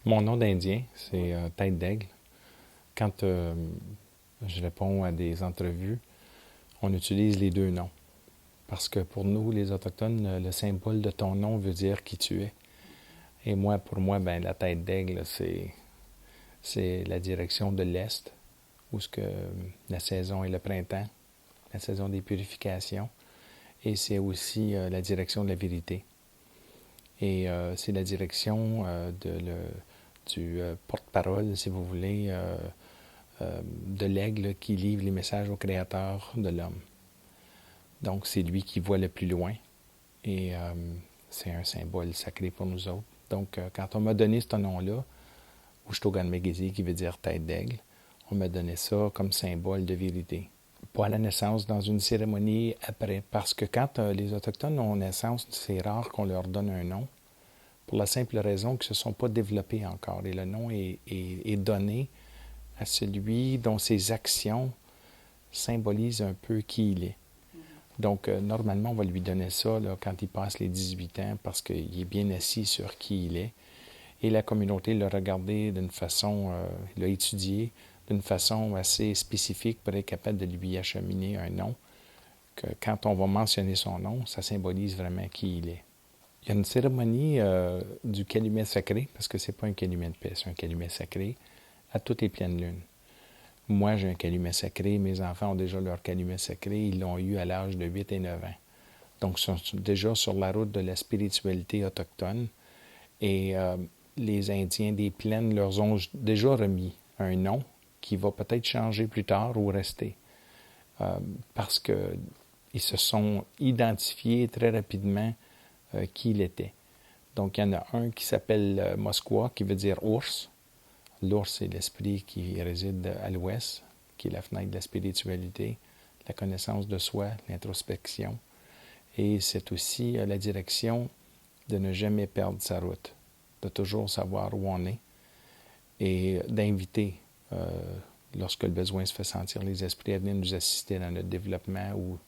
Mon nom d'Indien, c'est Tête d'Aigle. Quand je réponds à des entrevues, on utilise les deux noms. Parce que pour nous, les Autochtones, le symbole de ton nom veut dire qui tu es. Et moi, pour moi, ben, la tête d'aigle, c'est la direction de l'Est, où ce que la saison est le printemps, la saison des purifications. Et c'est aussi la direction de la vérité. Et c'est la direction du porte-parole, si vous voulez, de l'aigle qui livre les messages au Créateur de l'homme. Donc, c'est lui qui voit le plus loin et c'est un symbole sacré pour nous autres. Donc, quand on m'a donné ce nom-là, Ushtogan-Megezi, qui veut dire tête d'aigle, on m'a donné ça comme symbole de vérité. Pas à la naissance, dans une cérémonie après, parce que quand les Autochtones ont naissance, c'est rare qu'on leur donne un nom, pour la simple raison qu'ils ne se sont pas développés encore. Et le nom est donné à celui dont ses actions symbolisent un peu qui il est. Donc, normalement, on va lui donner ça là, quand il passe les 18 ans parce qu'il est bien assis sur qui il est. Et la communauté l'a regardé d'une façon, l'a étudié d'une façon assez spécifique pour être capable de lui acheminer un nom. Que quand on va mentionner son nom, ça symbolise vraiment qui il est. Il y a une cérémonie du calumet sacré, parce que c'est pas un calumet de paix, c'est un calumet sacré, à toutes les pleines lunes. Moi, j'ai un calumet sacré. Mes enfants ont déjà leur calumet sacré. Ils l'ont eu à l'âge de 8 et 9 ans. Donc, ils sont déjà sur la route de la spiritualité autochtone. Et les Indiens des plaines leur ont déjà remis un nom qui va peut-être changer plus tard ou rester. Parce qu'ils se sont identifiés très rapidement qui il était. Donc, il y en a un qui s'appelle Moskwa, qui veut dire ours. L'ours, c'est l'esprit qui réside à l'ouest, qui est la fenêtre de la spiritualité, la connaissance de soi, l'introspection. Et c'est aussi la direction de ne jamais perdre sa route, de toujours savoir où on est et d'inviter, lorsque le besoin se fait sentir, les esprits à venir nous assister dans notre développement ou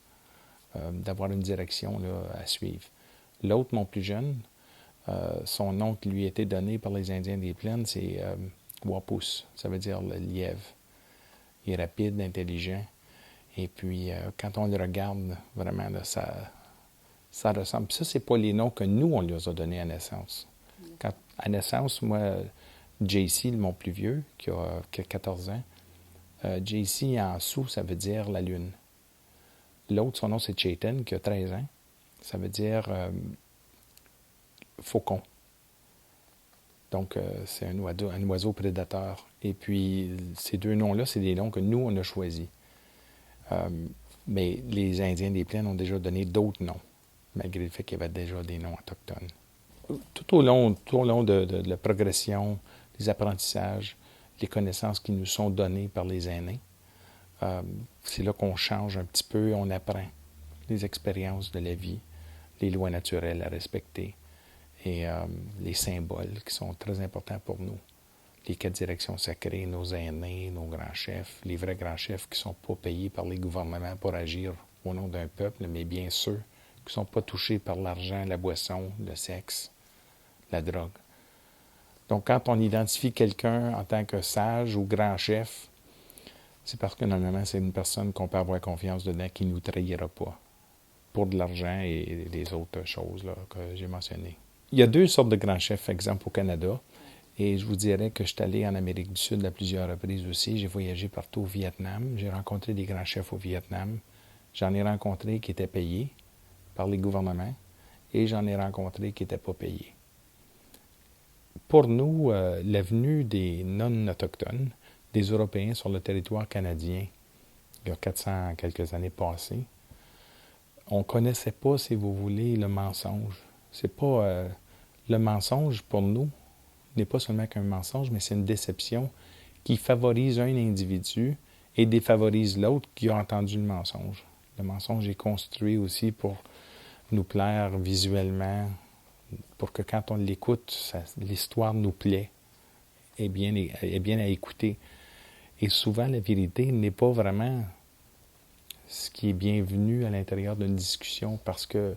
d'avoir une direction là, à suivre. L'autre, mon plus jeune, son nom qui lui a été donné par les Indiens des plaines, c'est Wapus, ça veut dire le lièvre. Il est rapide, intelligent. Et puis, quand on le regarde, vraiment, là, ça ressemble. Puis ça, c'est pas les noms que nous, on leur a donnés à naissance. Quand, à naissance, moi, JC, mon plus vieux, qui a 14 ans, JC en dessous, ça veut dire la lune. L'autre, son nom, c'est Chaitan, qui a 13 ans. Ça veut dire faucon. Donc, c'est un oiseau prédateur. Et puis, ces deux noms-là, c'est des noms que nous, on a choisis. Mais les Indiens des plaines ont déjà donné d'autres noms, malgré le fait qu'il y avait déjà des noms autochtones. Tout au long de la progression, des apprentissages, les connaissances qui nous sont données par les aînés, c'est là qu'on change un petit peu, on apprend les expériences de la vie, les lois naturelles à respecter et les symboles qui sont très importants pour nous. Les 4 directions sacrées, nos aînés, nos grands chefs, les vrais grands chefs qui ne sont pas payés par les gouvernements pour agir au nom d'un peuple, mais bien ceux qui ne sont pas touchés par l'argent, la boisson, le sexe, la drogue. Donc, quand on identifie quelqu'un en tant que sage ou grand chef, c'est parce que normalement, c'est une personne qu'on peut avoir confiance dedans qui ne nous trahira pas pour de l'argent et les autres choses là, que j'ai mentionnées. Il y a 2 sortes de grands chefs, exemple au Canada, et je vous dirais que je suis allé en Amérique du Sud à plusieurs reprises aussi. J'ai voyagé partout au Vietnam. J'ai rencontré des grands chefs au Vietnam. J'en ai rencontré qui étaient payés par les gouvernements et j'en ai rencontré qui n'étaient pas payés. Pour nous, la venue des non-autochtones, des Européens sur le territoire canadien, il y a 400 quelques années passées, on ne connaissait pas, si vous voulez, le mensonge. C'est pas le mensonge pour nous n'est pas seulement qu'un mensonge, mais c'est une déception qui favorise un individu et défavorise l'autre qui a entendu le mensonge. Le mensonge est construit aussi pour nous plaire visuellement, pour que quand on l'écoute, l'histoire nous plaît, est bien à écouter. Et souvent, la vérité n'est pas vraiment ce qui est bienvenu à l'intérieur d'une discussion parce que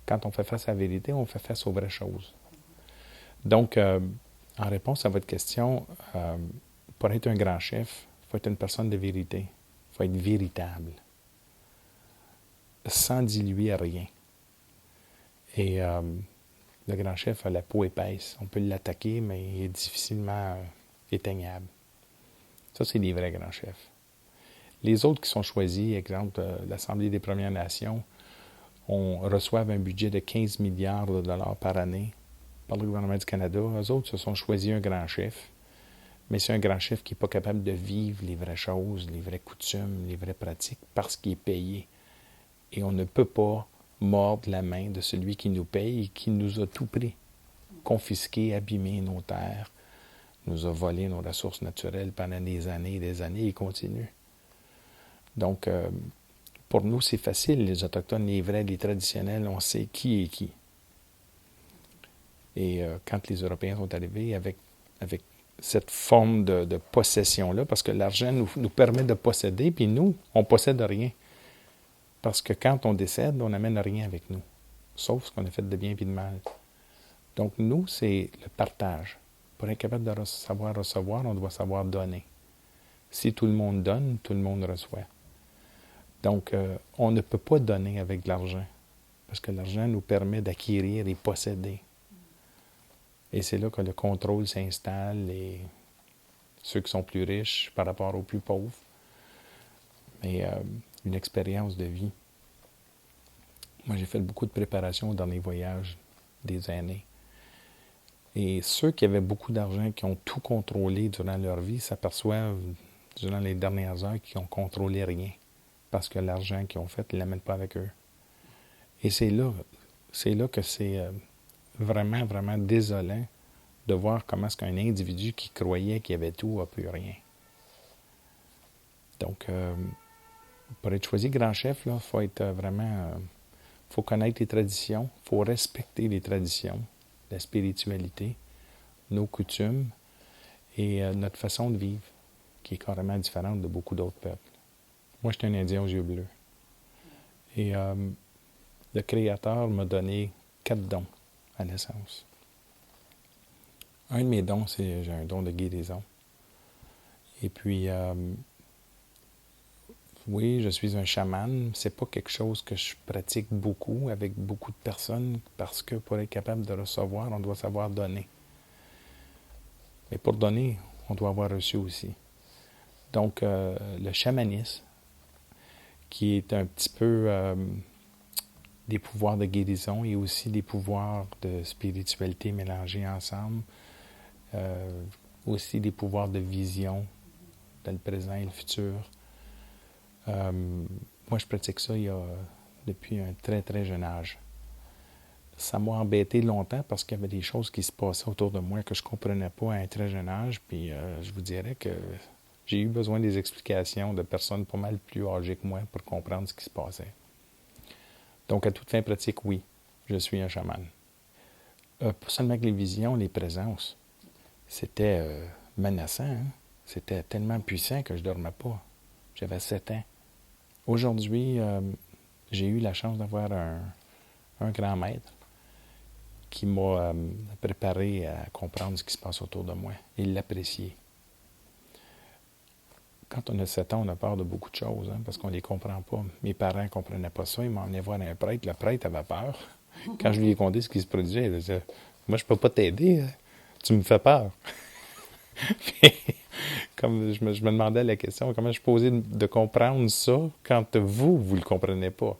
quand on fait face à la vérité, on fait face aux vraies choses. Donc, En réponse à votre question, pour être un grand chef, il faut être une personne de vérité. Il faut être véritable, sans diluer rien. Et le grand chef a la peau épaisse. On peut l'attaquer, mais il est difficilement éteignable. Ça, c'est des vrais grands chefs. Les autres qui sont choisis, exemple, l'Assemblée des Premières Nations, reçoivent un budget de 15 milliards de dollars par année par le gouvernement du Canada. Eux autres se sont choisis un grand chef, mais c'est un grand chef qui n'est pas capable de vivre les vraies choses, les vraies coutumes, les vraies pratiques, parce qu'il est payé. Et on ne peut pas mordre la main de celui qui nous paye et qui nous a tout pris, confisqué, abîmé nos terres, nous a volé nos ressources naturelles pendant des années et des années et continue. Donc, pour nous, c'est facile, les Autochtones, les vrais, les traditionnels, on sait qui est qui. Et quand les Européens sont arrivés avec cette forme de possession-là, parce que l'argent nous permet de posséder, puis nous, on ne possède rien. Parce que quand on décède, on n'amène rien avec nous, sauf ce qu'on a fait de bien et de mal. Donc, nous, c'est le partage. Pour être capable de savoir recevoir, on doit savoir donner. Si tout le monde donne, tout le monde reçoit. Donc, on ne peut pas donner avec de l'argent, parce que l'argent nous permet d'acquérir et posséder. Et c'est là que le contrôle s'installe, et ceux qui sont plus riches par rapport aux plus pauvres. Mais une expérience de vie. Moi, j'ai fait beaucoup de préparation dans les voyages des années. Et ceux qui avaient beaucoup d'argent, qui ont tout contrôlé durant leur vie, s'aperçoivent, durant les dernières heures, qu'ils n'ont contrôlé rien. Parce que l'argent qu'ils ont fait, ils ne l'amènent pas avec eux. Et c'est là que c'est vraiment, vraiment désolant de voir comment est-ce qu'un individu qui croyait qu'il avait tout n'a plus rien. Donc, pour être choisi grand chef, il faut être vraiment... faut connaître les traditions, il faut respecter les traditions, la spiritualité, nos coutumes et notre façon de vivre, qui est carrément différente de beaucoup d'autres peuples. Moi, j'étais un Indien aux yeux bleus. Et le Créateur m'a donné 4 dons à naissance. Un de mes dons, c'est j'ai un don de guérison. Et puis, oui, je suis un chaman. C'est pas quelque chose que je pratique beaucoup avec beaucoup de personnes parce que pour être capable de recevoir, on doit savoir donner. Mais pour donner, on doit avoir reçu aussi. Donc, le chamanisme, qui est un petit peu des pouvoirs de guérison et aussi des pouvoirs de spiritualité mélangés ensemble, aussi des pouvoirs de vision dans le présent et le futur. Moi, je pratique ça depuis un très, très jeune âge. Ça m'a embêté longtemps parce qu'il y avait des choses qui se passaient autour de moi que je ne comprenais pas à un très jeune âge. Puis je vous dirais que j'ai eu besoin des explications de personnes pas mal plus âgées que moi pour comprendre ce qui se passait. Donc, à toute fin pratique, oui, je suis un chaman. Pas seulement que les visions, les présences. C'était menaçant. Hein? C'était tellement puissant que je ne dormais pas. J'avais 7 ans. Aujourd'hui, j'ai eu la chance d'avoir un grand maître qui m'a préparé à comprendre ce qui se passe autour de moi et l'apprécier. Quand on a 7 ans, on a peur de beaucoup de choses, hein, parce qu'on ne les comprend pas. Mes parents ne comprenaient pas ça. Ils m'emmenaient voir un prêtre. Le prêtre avait peur. Quand je lui ai conté ce qui se produisait, il disait « Moi, je ne peux pas t'aider. Tu me fais peur. » Comme je me demandais la question, comment je posais de comprendre ça quand vous ne le comprenez pas.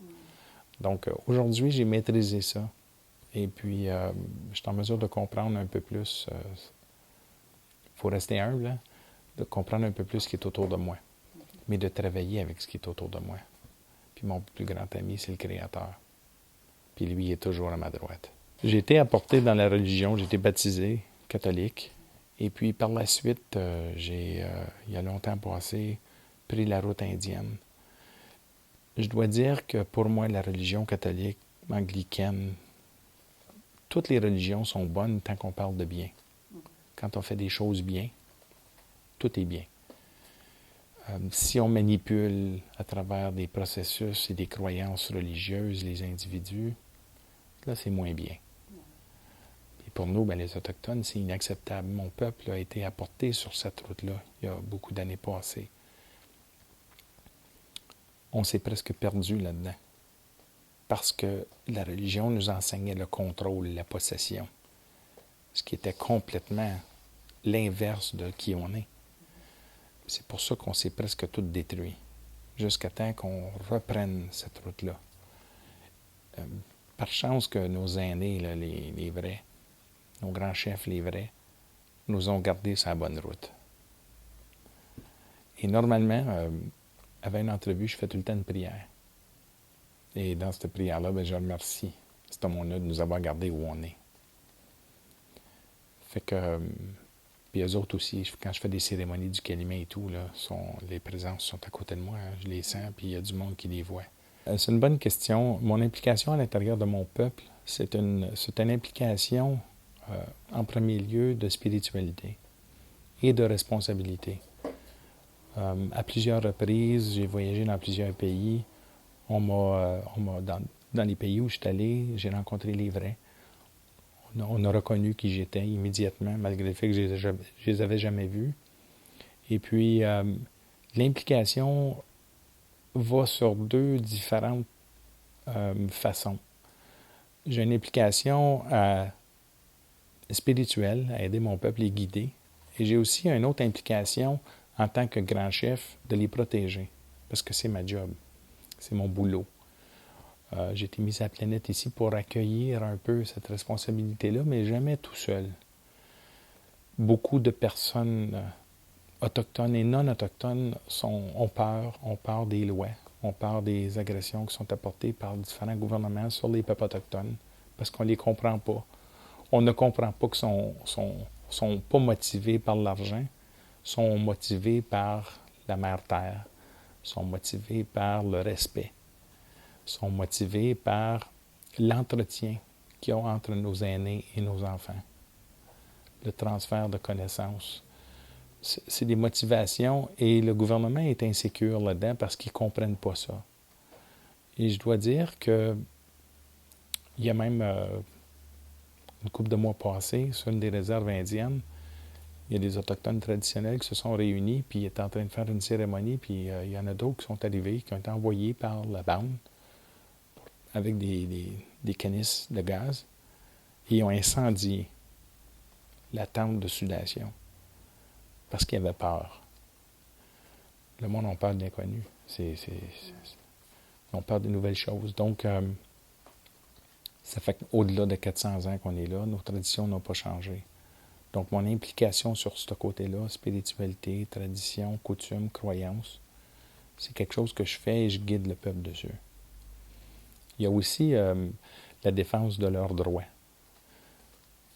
Donc, aujourd'hui, j'ai maîtrisé ça. Et puis, je suis en mesure de comprendre un peu plus. Il faut rester humble, hein, de comprendre un peu plus ce qui est autour de moi, mais de travailler avec ce qui est autour de moi. Puis mon plus grand ami, c'est le Créateur. Puis lui, il est toujours à ma droite. J'ai été apporté dans la religion, j'ai été baptisé catholique. Et puis par la suite, j'ai, il y a longtemps passé, pris la route indienne. Je dois dire que pour moi, la religion catholique, anglicaine, toutes les religions sont bonnes tant qu'on parle de bien. Quand on fait des choses bien, tout est bien. Si on manipule à travers des processus et des croyances religieuses les individus, là, c'est moins bien. Et pour nous, ben, les Autochtones, c'est inacceptable. Mon peuple a été apporté sur cette route-là il y a beaucoup d'années passées. On s'est presque perdu là-dedans. Parce que la religion nous enseignait le contrôle, la possession. Ce qui était complètement l'inverse de qui on est. C'est pour ça qu'on s'est presque tout détruit. Jusqu'à temps qu'on reprenne cette route-là. Par chance que nos aînés, là, les vrais, nos grands chefs, les vrais, nous ont gardés sur la bonne route. Et normalement, avant une entrevue, je fais tout le temps une prière. Et dans cette prière-là, ben, je remercie cet homme-là de nous avoir gardés où on est. Fait que, puis eux autres aussi, quand je fais des cérémonies du Kalima et tout, là, les présences sont à côté de moi, hein, je les sens, puis il y a du monde qui les voit. C'est une bonne question. Mon implication à l'intérieur de mon peuple, c'est une implication, en premier lieu, de spiritualité et de responsabilité. À plusieurs reprises, j'ai voyagé dans plusieurs pays. Dans les pays où je suis allé, j'ai rencontré les vrais. On a reconnu qui j'étais immédiatement, malgré le fait que je ne les avais jamais vus. Et puis, l'implication va sur deux différentes façons. J'ai une implication spirituelle, à aider mon peuple, les guider. Et j'ai aussi une autre implication en tant que grand chef, de les protéger. Parce que c'est ma job. C'est mon boulot. J'ai été mis sur la planète ici pour accueillir un peu cette responsabilité-là, mais jamais tout seul. Beaucoup de personnes autochtones et non autochtones ont peur des lois, ont peur des agressions qui sont apportées par différents gouvernements sur les peuples autochtones, parce qu'on ne les comprend pas. On ne comprend pas qu'ils sont pas motivés par l'argent, sont motivés par la mère Terre, sont motivés par le respect, sont motivés par l'entretien qu'il y a entre nos aînés et nos enfants, le transfert de connaissances. C'est des motivations et le gouvernement est insécure là-dedans parce qu'ils ne comprennent pas ça. Et je dois dire que il y a même une couple de mois passés, sur une des réserves indiennes, il y a des Autochtones traditionnels qui se sont réunis, puis ils étaient en train de faire une cérémonie, puis il y en a d'autres qui sont arrivés, qui ont été envoyés par la bande avec des canisses de gaz, et ils ont incendié la tente de sudation parce qu'ils avaient peur. Le monde a peur de l'inconnu. Ils ont peur de nouvelles choses. Donc, ça fait qu'au-delà de 400 ans qu'on est là, nos traditions n'ont pas changé. Donc, mon implication sur ce côté-là, spiritualité, tradition, coutume, croyance, c'est quelque chose que je fais et je guide le peuple dessus. Il y a aussi la défense de leurs droits.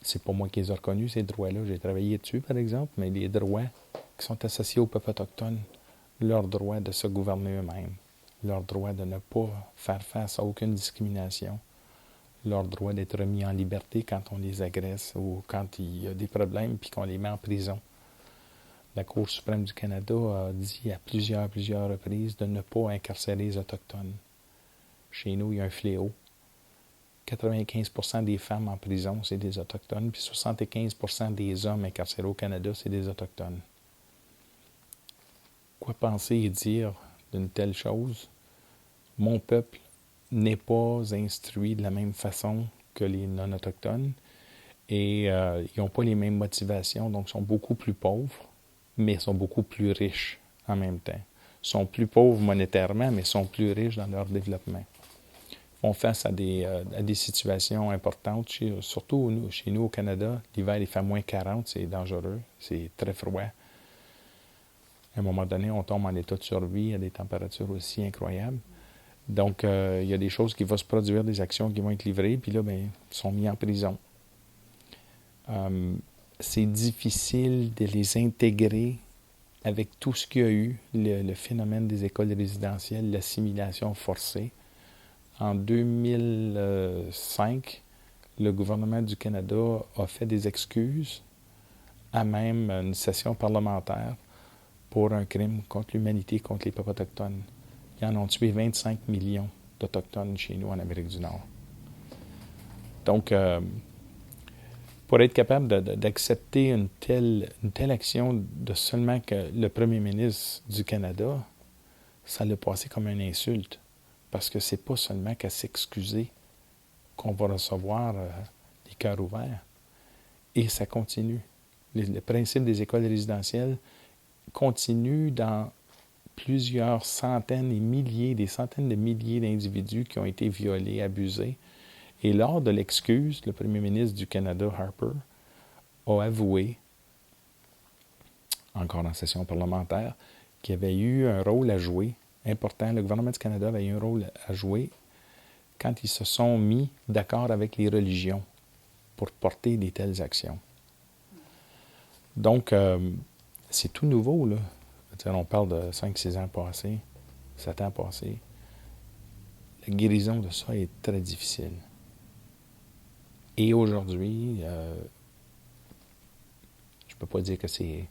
C'est pas moi qui les ai reconnus, ces droits-là. J'ai travaillé dessus, par exemple, mais les droits qui sont associés au peuple autochtone, leur droit de se gouverner eux-mêmes, leur droit de ne pas faire face à aucune discrimination, leur droit d'être remis en liberté quand on les agresse ou quand il y a des problèmes puis qu'on les met en prison. La Cour suprême du Canada a dit à plusieurs reprises de ne pas incarcérer les Autochtones. Chez nous, il y a un fléau. 95% des femmes en prison, c'est des Autochtones, puis 75% des hommes incarcérés au Canada, c'est des Autochtones. Quoi penser et dire d'une telle chose? Mon peuple n'est pas instruit de la même façon que les non-autochtones et ils n'ont pas les mêmes motivations, donc ils sont beaucoup plus pauvres, mais ils sont beaucoup plus riches en même temps. Ils sont plus pauvres monétairement, mais ils sont plus riches dans leur développement. Ils font face à des situations importantes, surtout chez nous au Canada. L'hiver, il fait moins 40, c'est dangereux, c'est très froid. À un moment donné, on tombe en état de survie à des températures aussi incroyables. Donc, il y a des choses qui vont se produire, des actions qui vont être livrées, puis là, ils sont mis en prison. C'est difficile de les intégrer avec tout ce qu'il y a eu, le phénomène des écoles résidentielles, l'assimilation forcée. En 2005, le gouvernement du Canada a fait des excuses à même une session parlementaire pour un crime contre l'humanité, contre les peuples autochtones. Ils en ont tué 25 millions d'Autochtones chez nous en Amérique du Nord. Donc, pour être capable d'accepter une telle action de seulement que le premier ministre du Canada, ça l'a passé comme une insulte. Parce que c'est pas seulement qu'à s'excuser qu'on va recevoir les cœurs ouverts. Et ça continue. Le principe des écoles résidentielles continue dans plusieurs centaines et milliers, des centaines de milliers d'individus qui ont été violés, abusés. Et lors de l'excuse, le premier ministre du Canada, Harper, a avoué, encore en session parlementaire, qu'il y avait eu un rôle à jouer important. Le gouvernement du Canada avait eu un rôle à jouer quand ils se sont mis d'accord avec les religions pour porter de telles actions. Donc, c'est tout nouveau, là. On parle de 5-6 ans passés, 7 ans passés. La guérison de ça est très difficile. Et aujourd'hui, je ne peux pas dire que c'est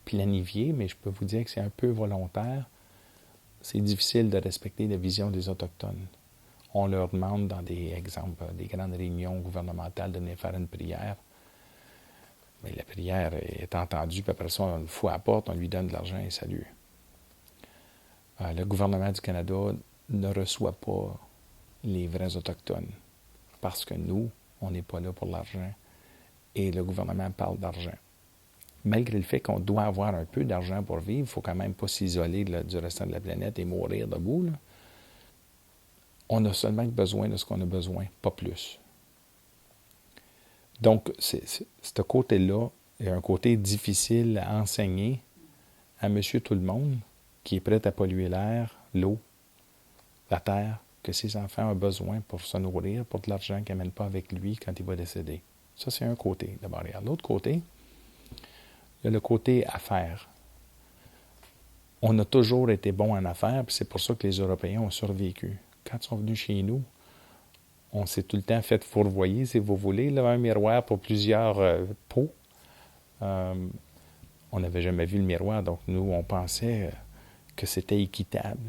planifié, mais je peux vous dire que c'est un peu volontaire. C'est difficile de respecter la vision des Autochtones. On leur demande, dans des exemples, des grandes réunions gouvernementales, de venir faire une prière. Mais la prière est entendue, puis après ça, on le fout à la porte, on lui donne de l'argent et salut. Le gouvernement du Canada ne reçoit pas les vrais Autochtones parce que nous, on n'est pas là pour l'argent et le gouvernement parle d'argent. Malgré le fait qu'on doit avoir un peu d'argent pour vivre, il ne faut quand même pas s'isoler du restant de la planète et mourir debout. Là. On a seulement besoin de ce qu'on a besoin, pas plus. Donc, ce côté-là est un côté difficile à enseigner à monsieur tout le monde qui est prêt à polluer l'air, l'eau, la terre, que ses enfants ont besoin pour se nourrir, pour de l'argent qu'il n'amène pas avec lui quand il va décéder. Ça, c'est un côté de barrière. L'autre côté, il y a le côté affaires. On a toujours été bons en affaires, puis c'est pour ça que les Européens ont survécu. Quand ils sont venus chez nous, on s'est tout le temps fait fourvoyer, si vous voulez, là, un miroir pour plusieurs pots. On n'avait jamais vu le miroir, donc nous, on pensait que c'était équitable.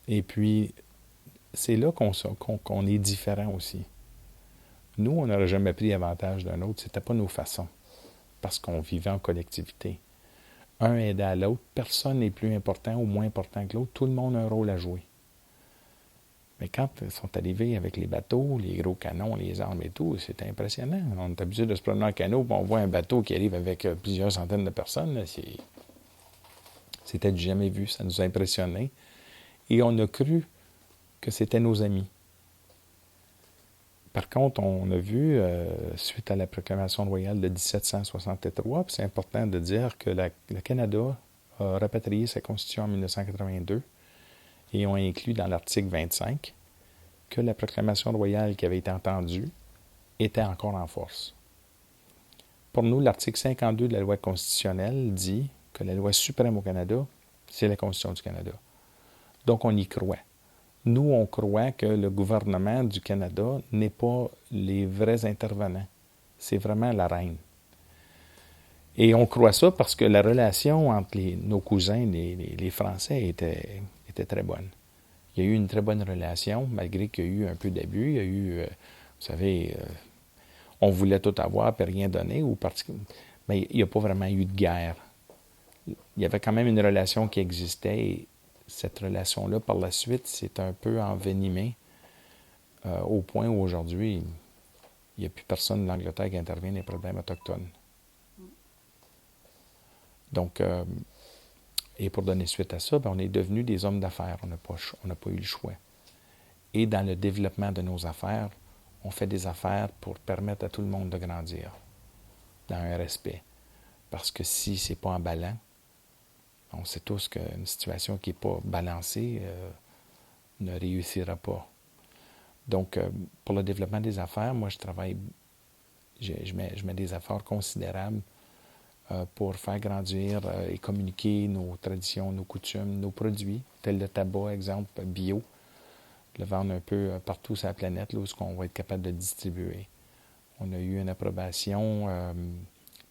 Et puis, c'est là qu'on est différent aussi. Nous, on n'aurait jamais pris avantage d'un autre, c'était pas nos façons, parce qu'on vivait en collectivité. Un aidait à l'autre, personne n'est plus important ou moins important que l'autre, tout le monde a un rôle à jouer. Mais quand ils sont arrivés avec les bateaux, les gros canons, les armes et tout, c'était impressionnant. On est habitué de se promener en canot, puis on voit un bateau qui arrive avec plusieurs centaines de personnes. Là, c'était du jamais vu, ça nous a impressionnés. Et on a cru que c'était nos amis. Par contre, on a vu, suite à la proclamation royale de 1763, puis c'est important de dire que le Canada a rapatrié sa constitution en 1982 et ont inclus dans l'article 25 que la proclamation royale qui avait été entendue était encore en force. Pour nous, l'article 52 de la loi constitutionnelle dit que la loi suprême au Canada, c'est la Constitution du Canada. Donc, on y croit. Nous, on croit que le gouvernement du Canada n'est pas les vrais intervenants. C'est vraiment la reine. Et on croit ça parce que la relation entre nos cousins, les Français, était très bonne. Il y a eu une très bonne relation, malgré qu'il y a eu un peu d'abus. Il y a eu, vous savez, on voulait tout avoir et rien donner, mais il n'y a pas vraiment eu de guerre. Il y avait quand même une relation qui existait et cette relation-là, par la suite, s'est un peu envenimée au point où aujourd'hui, il n'y a plus personne de l'Angleterre qui intervient dans les problèmes autochtones. Donc, et pour donner suite à ça, on est devenus des hommes d'affaires. On n'a pas eu le choix. Et dans le développement de nos affaires, on fait des affaires pour permettre à tout le monde de grandir dans un respect. Parce que si ce n'est pas emballant, on sait tous qu'une situation qui n'est pas balancée ne réussira pas. Donc, pour le développement des affaires, moi, je mets des efforts considérables pour faire grandir et communiquer nos traditions, nos coutumes, nos produits, tels le tabac, exemple, bio, le vendre un peu partout sur la planète, là où on va être capable de distribuer. On a eu une approbation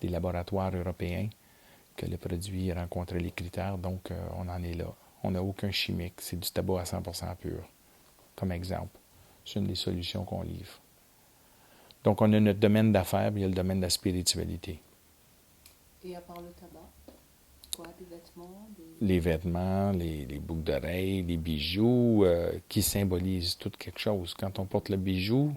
des laboratoires européens que le produit rencontrait les critères, donc on en est là. On n'a aucun chimique, c'est du tabac à 100% pur, comme exemple. C'est une des solutions qu'on livre. Donc, on a notre domaine d'affaires, puis il y a le domaine de la spiritualité. Et à part le tabac, quoi, des vêtements, Les vêtements, les boucles d'oreilles, les bijoux, qui symbolisent tout quelque chose. Quand on porte le bijou,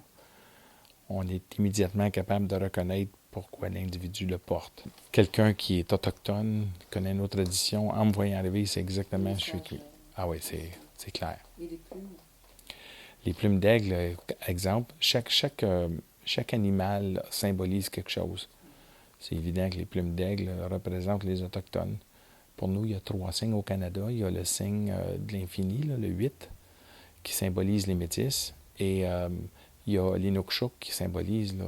on est immédiatement capable de reconnaître pourquoi l'individu le porte. Quelqu'un qui est autochtone, connaît nos traditions, en me voyant arriver, c'est exactement je suis qui. Ah oui, c'est clair. Et les plumes? Les plumes d'aigle, exemple, chaque animal symbolise quelque chose. C'est évident que les plumes d'aigle représentent les Autochtones. Pour nous, il y a 3 signes au Canada. Il y a le signe de l'infini, là, le 8, qui symbolise les Métis. Et il y a l'Inukshuk qui symbolise là,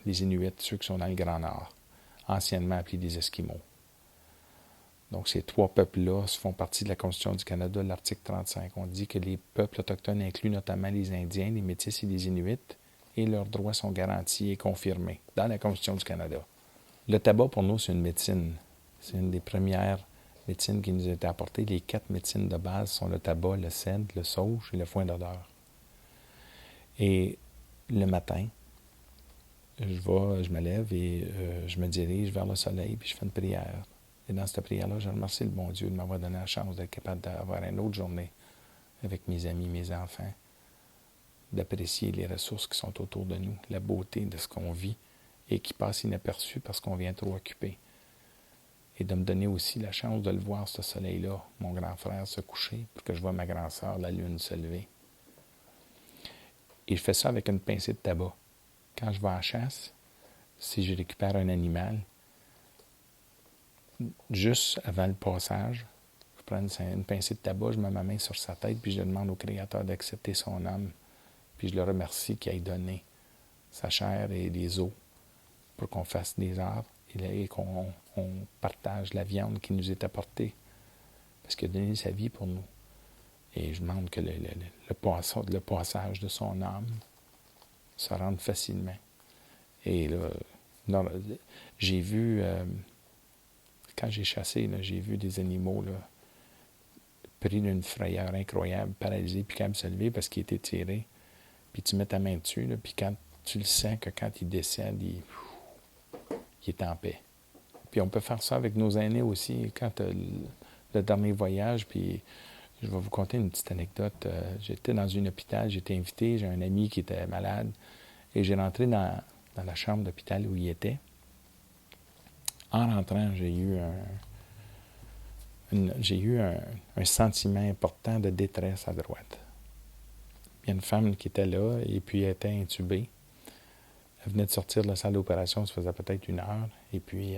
les Inuits, ceux qui sont dans le Grand Nord, anciennement appelés des Esquimaux. Donc, ces 3 peuples-là font partie de la Constitution du Canada, l'article 35. On dit que les peuples autochtones incluent notamment les Indiens, les Métis et les Inuits, et leurs droits sont garantis et confirmés dans la Constitution du Canada. Le tabac, pour nous, c'est une médecine. C'est une des premières médecines qui nous a été apportée. Les 4 médecines de base sont le tabac, le cèdre, le sauge et le foin d'odeur. Et le matin, je me lève et je me dirige vers le soleil, puis je fais une prière. Et dans cette prière-là, je remercie le bon Dieu de m'avoir donné la chance d'être capable d'avoir une autre journée avec mes amis, mes enfants, d'apprécier les ressources qui sont autour de nous, la beauté de ce qu'on vit et qui passe inaperçu parce qu'on vient trop occupé. Et de me donner aussi la chance de le voir, ce soleil-là, mon grand frère se coucher, pour que je vois ma grande sœur, la lune, se lever. Et je fais ça avec une pincée de tabac. Quand je vais à la chasse, si je récupère un animal, juste avant le passage, je prends une pincée de tabac, je mets ma main sur sa tête, puis je demande au Créateur d'accepter son âme. Puis je le remercie qu'il ait donné sa chair et les os pour qu'on fasse des arbres et qu'on partage la viande qui nous est apportée. Parce qu'il a donné sa vie pour nous. Et je demande que le passage de son âme se rende facilement. Et là, j'ai vu, quand j'ai chassé, là, j'ai vu des animaux là, pris d'une frayeur incroyable, paralysés, puis capables de se lever parce qu'ils étaient tirés. Puis tu mets ta main dessus, là, puis quand tu le sens que quand il décède, il est en paix. Puis on peut faire ça avec nos aînés aussi. Quand le dernier voyage, puis je vais vous conter une petite anecdote. J'étais dans un hôpital, j'étais invité, j'ai un ami qui était malade, et j'ai rentré dans la chambre d'hôpital où il était. En rentrant, j'ai eu un sentiment important de détresse à droite. Il y a une femme qui était là, et puis elle était intubée. Elle venait de sortir de la salle d'opération, ça faisait peut-être 1 heure, et puis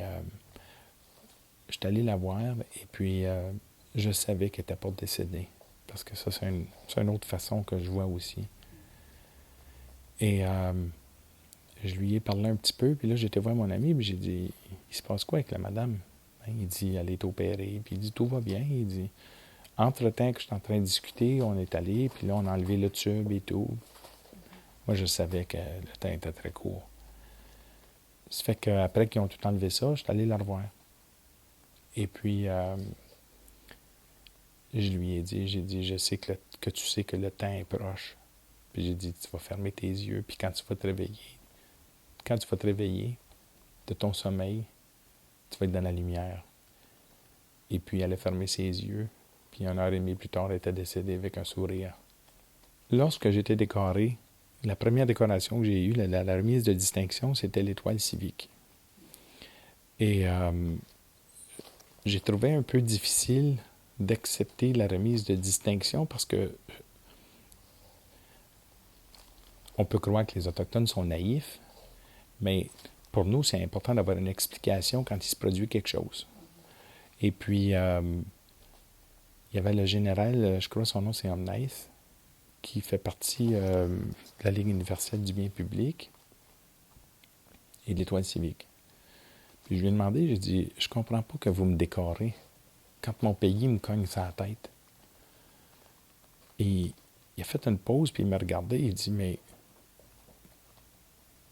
je suis allé la voir, et puis je savais qu'elle n'était pas décédée. Parce que ça, c'est une autre façon que je vois aussi. Et je lui ai parlé un petit peu, puis là, j'étais voir mon ami, puis j'ai dit, il se passe quoi avec la madame? Il dit, elle est opérée, puis il dit, tout va bien. Il dit, entre-temps que je suis en train de discuter, on est allé, puis là, on a enlevé le tube et tout. Moi, je savais que le temps était très court. Ça fait qu'après qu'ils ont tout enlevé ça, je suis allé la revoir. Et puis, je lui ai dit, je sais que tu sais que le temps est proche. Puis j'ai dit, tu vas fermer tes yeux, puis quand tu vas te réveiller de ton sommeil, tu vas être dans la lumière. Et puis elle a fermé ses yeux, puis 1 heure et demie plus tard, elle était décédée avec un sourire. Lorsque j'étais décoré, la première décoration que j'ai eue, la remise de distinction, c'était l'étoile civique. Et j'ai trouvé un peu difficile d'accepter la remise de distinction parce que on peut croire que les Autochtones sont naïfs, mais pour nous, c'est important d'avoir une explication quand il se produit quelque chose. Et puis, il y avait le général, je crois son nom c'est Omnes, qui fait partie de la Ligue universelle du bien public et de l'Étoile civique. Puis je lui ai demandé, j'ai dit, je comprends pas que vous me décorez quand mon pays me cogne sur la tête. Et il a fait une pause, puis il m'a regardé, il dit, mais,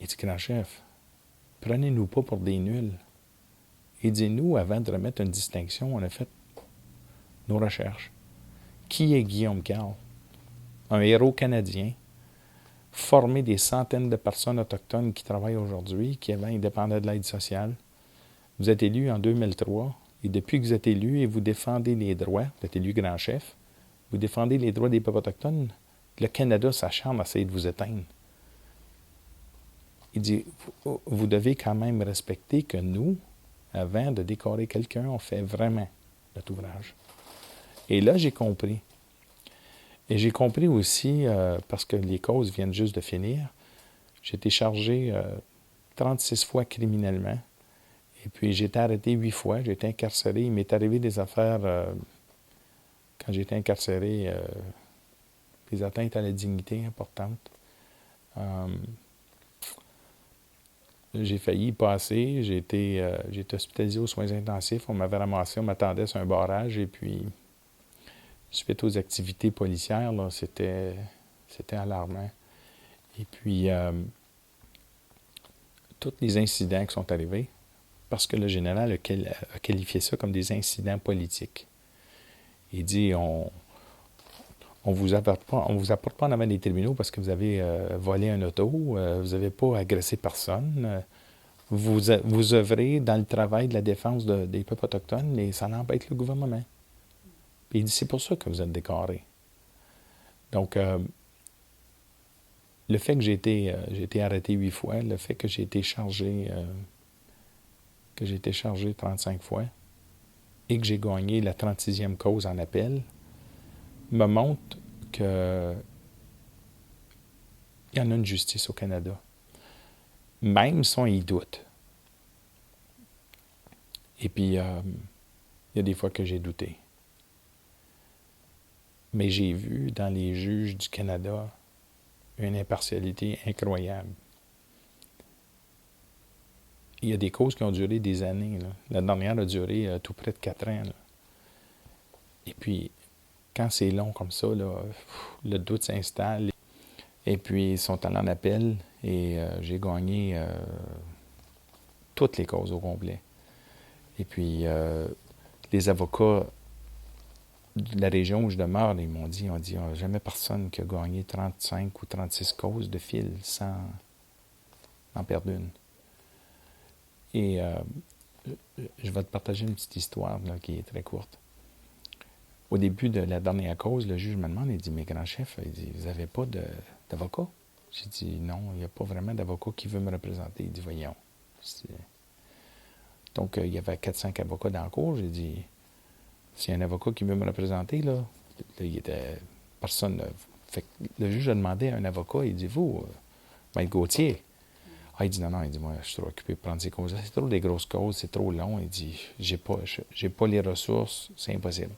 il dit, grand chef, prenez-nous pas pour des nuls. Il dit, nous, avant de remettre une distinction, on a fait nos recherches. Qui est Guillaume Carle? Un héros canadien, former des centaines de personnes autochtones qui travaillent aujourd'hui, qui avant ils dépendaient de l'aide sociale. Vous êtes élu en 2003, et depuis que vous êtes élu et vous défendez les droits, vous êtes élu grand chef, vous défendez les droits des peuples autochtones, le Canada s'acharne à essayer de vous éteindre. Il dit, vous devez quand même respecter que nous, avant de décorer quelqu'un, on fait vraiment notre ouvrage. Et là, j'ai compris. Et j'ai compris aussi, parce que les causes viennent juste de finir, j'ai été chargé 36 fois criminellement. Et puis, j'ai été arrêté 8 fois. J'ai été incarcéré. Il m'est arrivé des affaires, quand j'ai été incarcéré, des atteintes à la dignité importantes. J'ai failli y passer. J'ai été hospitalisé aux soins intensifs. On m'avait ramassé, on m'attendait sur un barrage. Et puis, suite aux activités policières, là, c'était alarmant. Et puis, tous les incidents qui sont arrivés, parce que le général a qualifié ça comme des incidents politiques. Il dit, on vous apporte pas en avant des tribunaux parce que vous avez volé un auto, vous n'avez pas agressé personne, vous œuvrez dans le travail de la défense des peuples autochtones et ça n'empêche le gouvernement. Puis il dit, c'est pour ça que vous êtes décoré. Donc, le fait que j'ai été arrêté 8 fois, le fait que j'ai été chargé 35 fois et que j'ai gagné la 36e cause en appel, me montre qu'il y en a une justice au Canada. Même si on y doute. Et puis, il y a des fois que j'ai douté. Mais j'ai vu dans les juges du Canada une impartialité incroyable. Il y a des causes qui ont duré des années. Là. La dernière a duré tout près de 4 ans. Là. Et puis, quand c'est long comme ça, là, le doute s'installe. Et puis, ils sont allés en appel et j'ai gagné toutes les causes au complet. Et puis, les avocats de la région où je demeure, ils m'ont dit, il n'y a jamais personne qui a gagné 35 ou 36 causes de fil sans en perdre une. Et je vais te partager une petite histoire là, qui est très courte. Au début de la dernière cause, le juge me demande, il dit, mais grand chef, il dit, vous n'avez pas d'avocat? J'ai dit, non, il n'y a pas vraiment d'avocat qui veut me représenter. Il dit, voyons. Donc, il y avait 4-5 avocats dans la cour. J'ai dit, s'il y a un avocat qui veut me représenter, là il était personne. Fait que le juge a demandé à un avocat, il dit, vous, Maître Gauthier. Ah, il dit, non, il dit, moi, je suis trop occupé de prendre ces causes-là. C'est trop des grosses causes, c'est trop long. Il dit, j'ai pas les ressources, c'est impossible.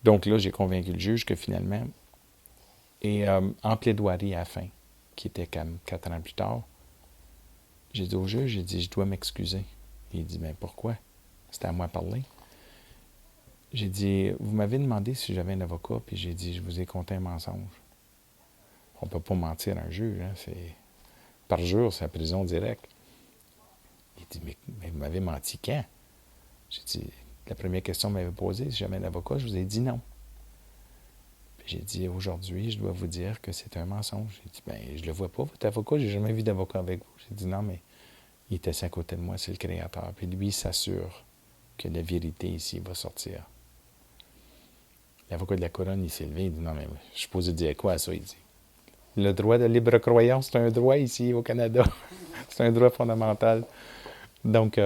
Donc là, j'ai convaincu le juge que finalement, et en plaidoirie à la fin, qui était comme 4 ans plus tard, j'ai dit au juge, j'ai dit, je dois m'excuser. Il dit, mais pourquoi? C'était à moi de parler. J'ai dit, vous m'avez demandé si j'avais un avocat, puis j'ai dit, je vous ai conté un mensonge. On ne peut pas mentir à un juge, hein, c'est par jour, c'est la prison directe. Il dit, mais vous m'avez menti quand? J'ai dit, la première question que vous m'avez posée, si j'avais un avocat, je vous ai dit non. Puis j'ai dit, aujourd'hui, je dois vous dire que c'est un mensonge. J'ai dit, je le vois pas, votre avocat, j'ai jamais vu d'avocat avec vous. J'ai dit, non, mais il était assis à côté de moi, c'est le créateur. Puis lui, il s'assure que la vérité ici va sortir. L'avocat de la couronne, il s'est levé, il dit, non, mais je suis supposé dire quoi à ça? Il dit, le droit de libre croyance, c'est un droit ici au Canada. C'est un droit fondamental. Donc,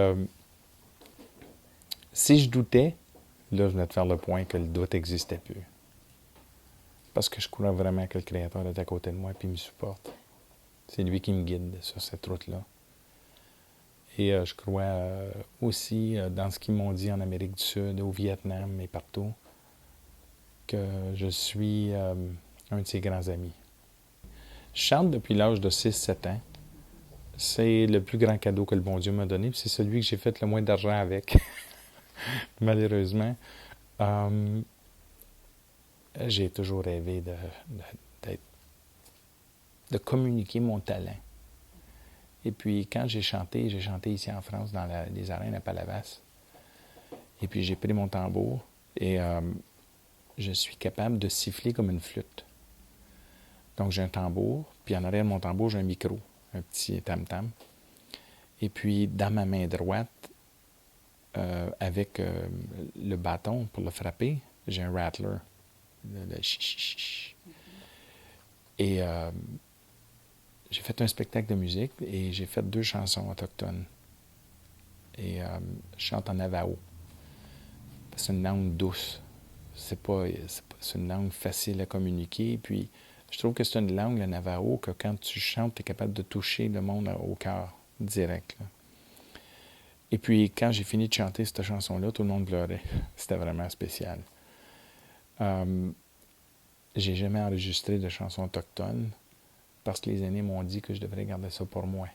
si je doutais, là, je venais de faire le point que le doute n'existait plus. Parce que je crois vraiment que le Créateur est à côté de moi et il me supporte. C'est lui qui me guide sur cette route-là. Et je crois aussi dans ce qu'ils m'ont dit en Amérique du Sud, au Vietnam et partout, que je suis un de ses grands amis. Je chante depuis l'âge de 6-7 ans. C'est le plus grand cadeau que le bon Dieu m'a donné, puis c'est celui que j'ai fait le moins d'argent avec, malheureusement. J'ai toujours rêvé de communiquer mon talent. Et puis, quand j'ai chanté ici en France, dans les arènes à Palavas. Et puis, j'ai pris mon tambour et je suis capable de siffler comme une flûte. Donc, j'ai un tambour, puis en arrière de mon tambour, j'ai un micro, un petit tam-tam. Et puis, dans ma main droite, avec le bâton pour le frapper, j'ai un rattler, le chi-chi-chi. Et j'ai fait un spectacle de musique et j'ai fait 2 chansons autochtones. Et je chante en navajo. C'est une langue douce. C'est une langue facile à communiquer. Puis, je trouve que c'est une langue, le navajo, que quand tu chantes, tu es capable de toucher le monde au cœur, direct. Là. Et puis, quand j'ai fini de chanter cette chanson-là, tout le monde pleurait. C'était vraiment spécial. J'ai jamais enregistré de chansons autochtones parce que les aînés m'ont dit que je devrais garder ça pour moi.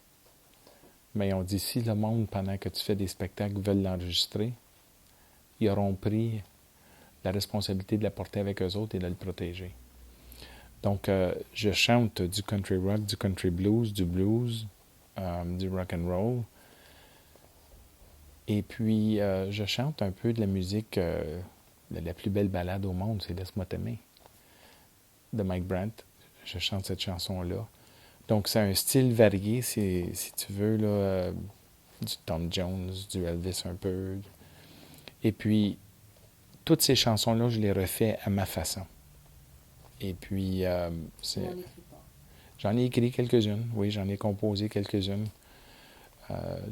Mais ils ont dit, si le monde, pendant que tu fais des spectacles, veulent l'enregistrer, ils auront pris la responsabilité de la porter avec eux autres et de le protéger. Donc, je chante du country rock, du country blues, du rock and roll. Et puis, je chante un peu de la musique, la plus belle ballade au monde, c'est « Laisse-moi t'aimer » de Mike Brandt. Je chante cette chanson-là. Donc, c'est un style varié, si tu veux, là, du Tom Jones, du Elvis un peu. Et puis, toutes ces chansons-là, je les refais à ma façon. Et puis, j'en ai écrit quelques-unes, oui, j'en ai composé quelques-unes.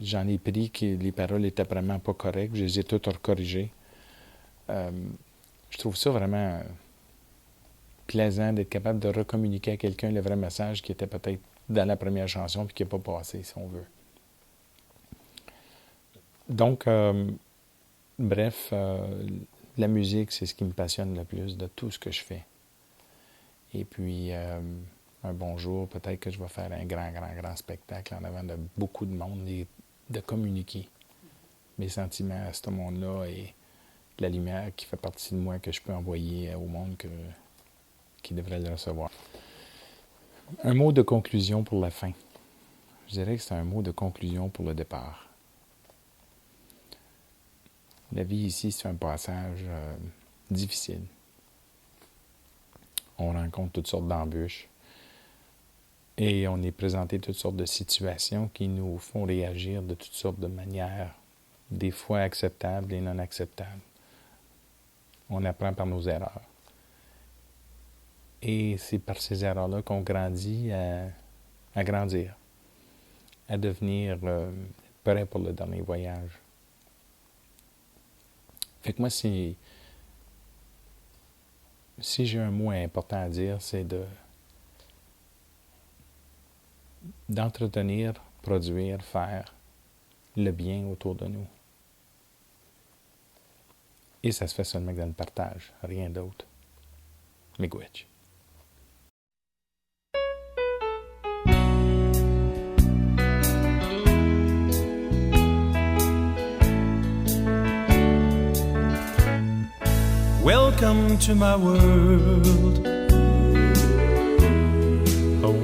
J'en ai pris que les paroles étaient vraiment pas correctes, je les ai toutes recorrigées. Je trouve ça vraiment plaisant d'être capable de recommuniquer à quelqu'un le vrai message qui était peut-être dans la première chanson puis qui n'est pas passé, si on veut. Donc, bref, la musique, c'est ce qui me passionne le plus de tout ce que je fais. Et puis, un bon jour, peut-être que je vais faire un grand spectacle en avant de beaucoup de monde et de communiquer mes sentiments à ce monde-là et la lumière qui fait partie de moi que je peux envoyer au monde qui devrait le recevoir. Un mot de conclusion pour la fin. Je dirais que c'est un mot de conclusion pour le départ. La vie ici, c'est un passage difficile. On rencontre toutes sortes d'embûches et on est présenté toutes sortes de situations qui nous font réagir de toutes sortes de manières, des fois acceptables et non acceptables. On apprend par nos erreurs. Et c'est par ces erreurs-là qu'on grandit à grandir, à devenir prêt pour le dernier voyage. Fait que moi, si j'ai un mot important à dire, c'est d'entretenir, produire, faire le bien autour de nous. Et ça se fait seulement dans le partage, rien d'autre. Miigwech. Welcome to my world.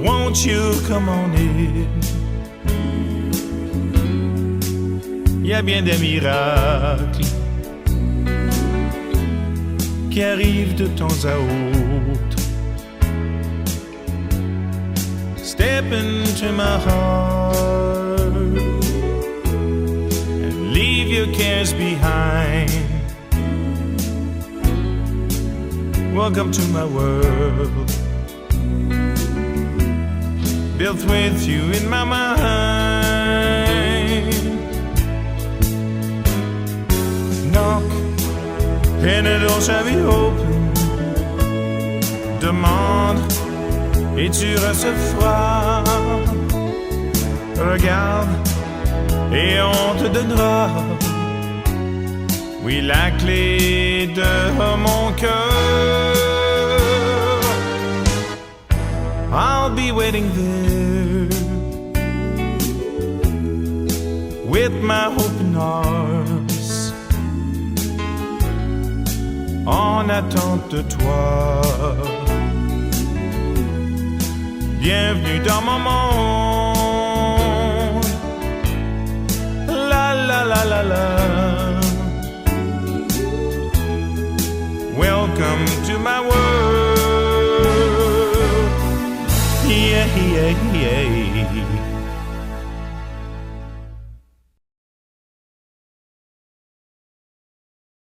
Won't you come on in? Y a bien des miracles qui arrivent de temps à autre. Step into my heart and leave your cares behind. Welcome to my world, built with you in my mind. Knock and the door shall be open. Demande et tu recevras. Regarde et on te donnera. Oui, la clé de mon cœur. I'll be waiting there with my open arms en attente de toi. Bienvenue dans mon monde. La la la la la. Welcome to my world. yeah, yeah.